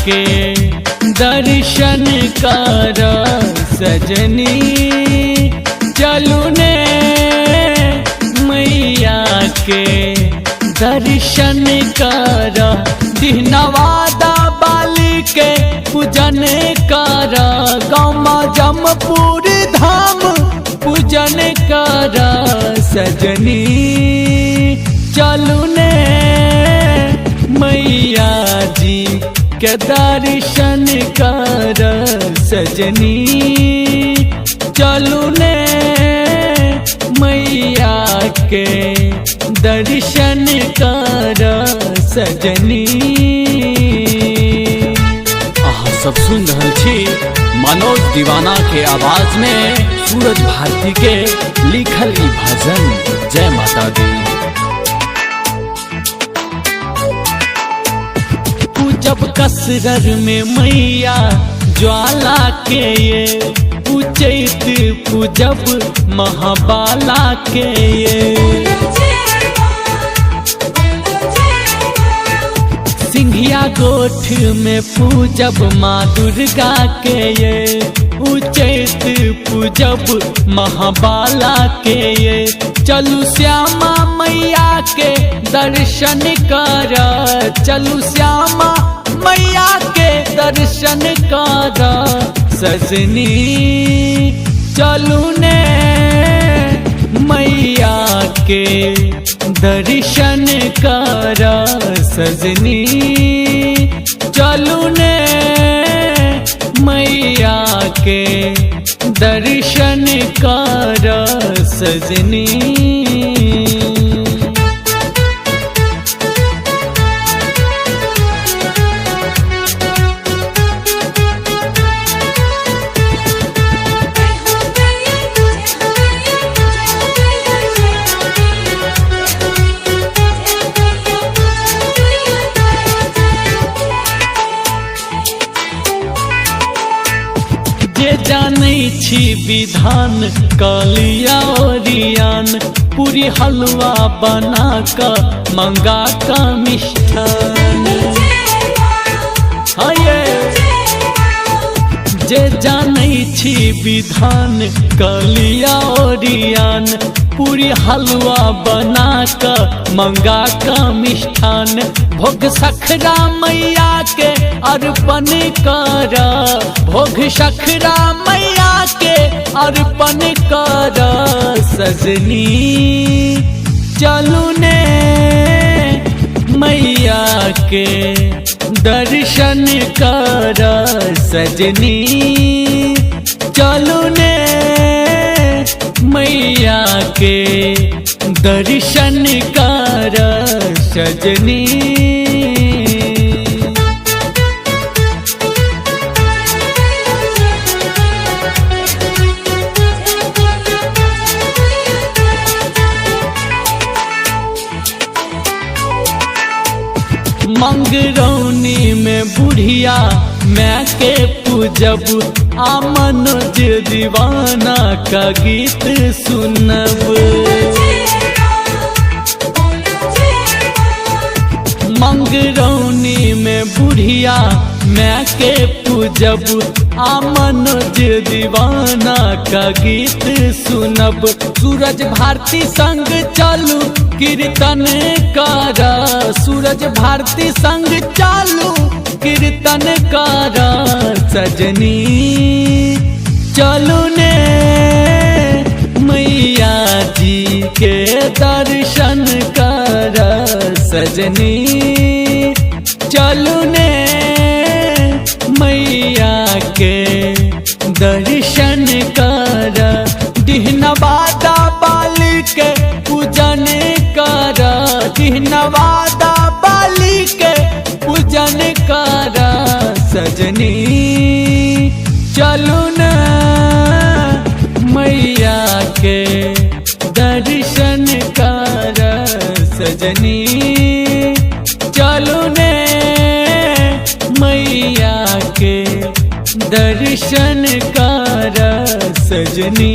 के दर्शन कर सजनी चलू ने मैया के दर्शन कर दिहनवादा बाली के पूजन कर गौमा जमपुर धाम पूजन कर सजनी चलू ने मैया जी के दर्शन कर सजनी चलू ने मैया के दर्शन कर सजनी। अहाँ सब सुन रहल छी मनोज दीवाना के आवाज में सूरज भारती के लिखल ई भजन। जय माता दी। जब कसरर में मैया ज्वाला के ये पूजैत पूजब महाबाला के ये सिंघिया गोठ में पूजब माँ दुर्गा के ये पूजैत पूजब महाबाला के ये चलू श्यामा मैया के दर्शन कर चलू श्यामा मैया के दर्शन कर सजनी चलू ने मैया के दर्शन कर सजनी चलू ने मैया के दर्शन कर सजनी। जे जानै छी विधान कलिया ओरियान पूरी हलवा बना का मंगा का मिष्ठान जे जानै छी विधान कलिया ओरियान पूरी हलवा बना का मंगा का मिष्ठान भोग सखरा मैया के अर्पण कर भोग सखरा मैया के अर्पण कर सजनी चलू ने मैया के दर्शन कर सजनी चलू ने मैया के दर्शन कर सजनी। मंगरौनी में बुढ़िया मैं के पूजब आ मनोज दीवाना का गीत सुनब मंगरौनी में बुढ़िया मैं के पूजब आ मनोज दीवाना का गीत सुनब सूरज भारती संग चलू कीर्तन कर सूरज भारती संग चालू कीर्तन कर सजनी चलू ने मैया जी के दर्शन कर सजनी चलू ने मैया के दर्शन कर दिहनवादा बाली के पूजन कर दिहनवादा बाली के पूजन कर सजनी चलू न मैया के दर्शन कर सजनी चलू ने मैया के दर्शन कर सजनी।